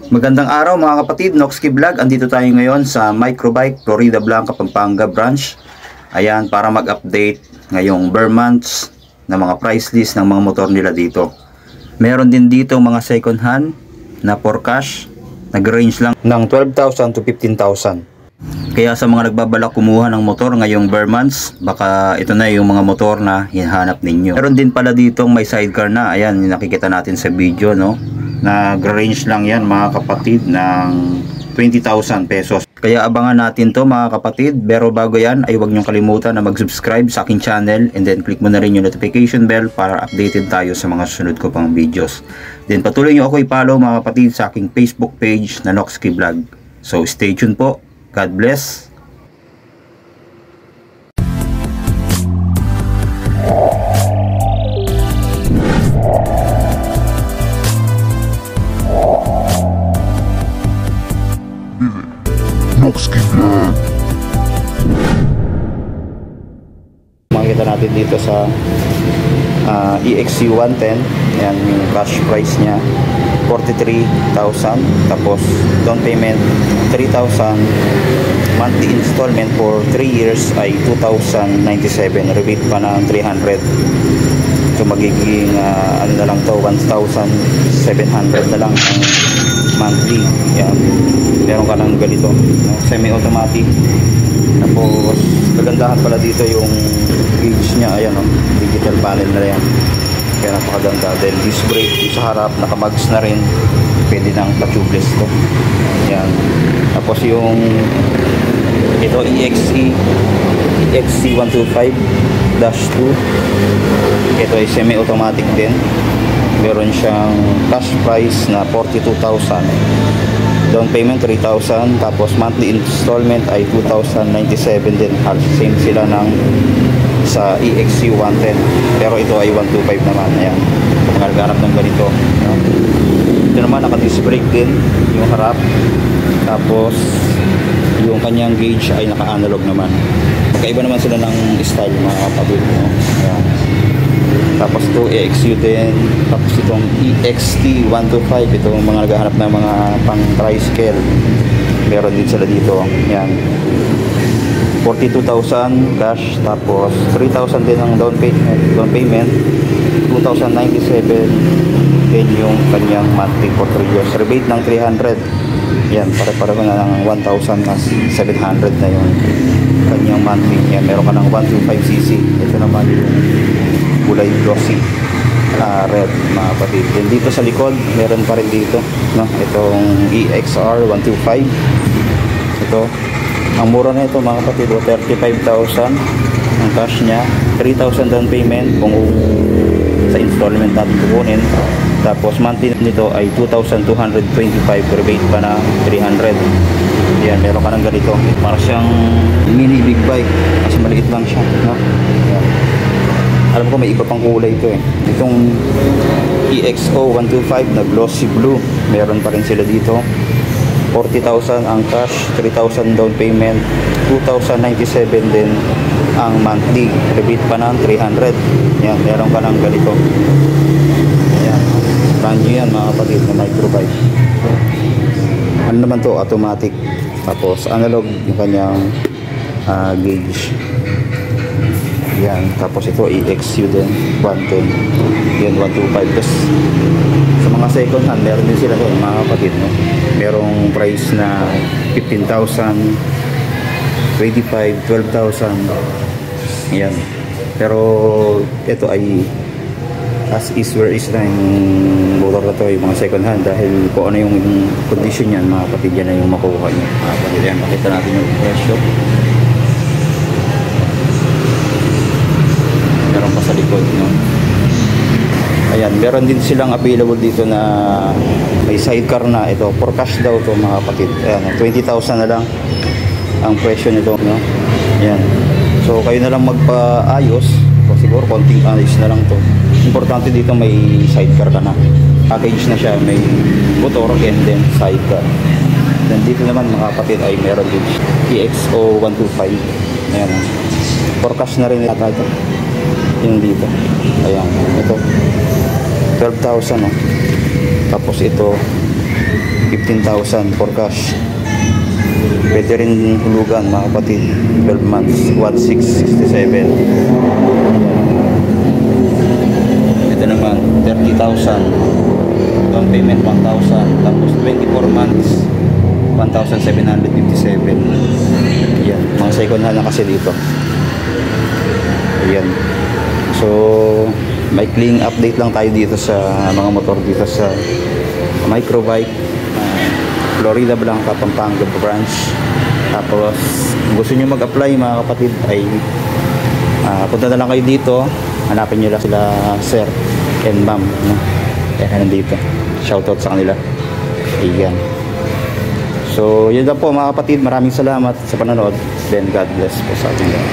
Magandang araw mga kapatid, Noxky Vlog. Andito tayo ngayon sa Microbike, Florida Blanca, Pampanga branch. Ayan, para mag-update ngayong bare months na mga price list ng mga motor nila dito. Meron din dito mga second hand na for cash, nag-range lang ng 12,000 to 15,000. Kaya sa mga nagbabalak kumuha ng motor ngayong bare months, baka ito na yung mga motor na hinahanap ninyo. Meron din pala dito may sidecar na. Ayan, yung nakikita natin sa video, no? Nag-range lang yan mga kapatid ng 20,000 pesos. Kaya abangan natin to mga kapatid. Pero bago yan ay huwag niyong kalimutan na mag-subscribe sa aking channel, and then click mo na rin yung notification bell para updated tayo sa mga susunod ko pang videos. Then patuloy niyo ako i-follow mga kapatid sa aking Facebook page na Noxky Vlog. So stay tuned po. God bless. Noxky Vlog. Makikita natin dito sa EXU 110. Yan yung cash price niya 43,000, tapos down payment 3,000, monthly installment for 3 years ay 2,097, rebate pa ng 300. So magiging ano na lang to, 1,700 na lang ang monthly. Yan, meron ka ng ganito, semi-automatic. Tapos kagandahan pala dito yung gauge nya, ayan o, digital panel na yan, kaya napakaganda. Then disc brake sa harap, nakamags na rin, pwede ng tubeless to. Yan, tapos yung ito EXC 125-2, ito ay semi-automatic din. Meron siyang cash price na 42,000, down payment 3,000, tapos monthly installment ay 2,097 din. Same sila ng sa EXU 110, pero ito ay 125 naman. Ayan, naghanap ng ganito. Ito naman naka-disc brake din yung harap, tapos yung kanyang gauge ay naka-analog naman. Magkaiba naman sila ng style mga kapatid, no? Ayan. Tapos ito EXU din, tapos itong EXT 125, itong mga naghahanap ng mga pang tricycle, meron din sila dito. Yan, 42,000 cash, tapos 3,000 din ang down payment 2,097 din yung kanyang monthly for 3 years, rebate ng 300. Yan, pare-pareho na ng 1,700 na yung kanyang monthly. Yan, meron ka ng 125cc. Ito naman yung kulay glossy red mga kapatid. Then dito sa likod meron pa rin dito, no? Itong EXR 125. Ito, ang mura na ito mga kapatid, 35,000 ang cash nya, 3,000 down payment kung sa installment natin kukunin, tapos monthly nito ay 2,225, rebate pa na 300. Yan, meron ka ng ganito, para siyang mini big bike kasi maliit lang siya, no? Yan. Alam ko may iba pang kulay ito eh. Itong EXO 125 na glossy blue, meron pa rin sila dito. 40,000 ang cash, 3,000 down payment, 2,097 din ang monthly, rebate pa ng 300. Yan, meron ka ng ganito. Ayan, brand new yan mga kapatid na microbike. Ano naman to, automatic, tapos analog yung kanyang gauge. Yan, tapos ito EXU din 110, yan 125. Tapos sa mga second hand meron din sila doon mga kapatid, no? Merong price na 15,000, 25, 12,000. Yan, pero ito ay as is where is na yung motor na to, yung mga second hand, dahil kung ano yung condition yan mga kapatid, yan na yung makukuha nyo mga kapatid. Yan, makita natin yung presyo. Meron pa sa likod, no? Ayan, meron din silang available dito na may sidecar na. Ito, for cash daw to mga kapatid. Ayan, 20,000 na lang ang presyo nito, no? Ayan, so kayo na lang magpaayos, o siguro konting ayos na lang to. Importante dito may sidecar ka na, package na siya, may motor and then sidecar. Then dito naman mga kapatid ay meron din EXO 125. Ayan, for cash na rin yata ito. Yung dito, ayan, ito 12,000, no? Tapos ito 15,000 15,000 for cash. Pwede rin hulugan mga kapatid, 12 months, 1667. Ito naman 30,000, down payment 1,000, tapos 24 months 1,757. Yan, mga second hand na kasi dito. Ayan. So maikling update lang tayo dito sa mga motor dito sa Microbike, Florida Blanca, Pampanga branch. Tapos kung gusto nyo mag-apply mga kapatid ay punta na lang kayo dito, hanapin nyo lang sila sir and ma'am, no? Kaya nandito, shoutout sa kanila. Ayan. So yun lang po mga kapatid, maraming salamat sa panonood, then God bless po sa ating lahat.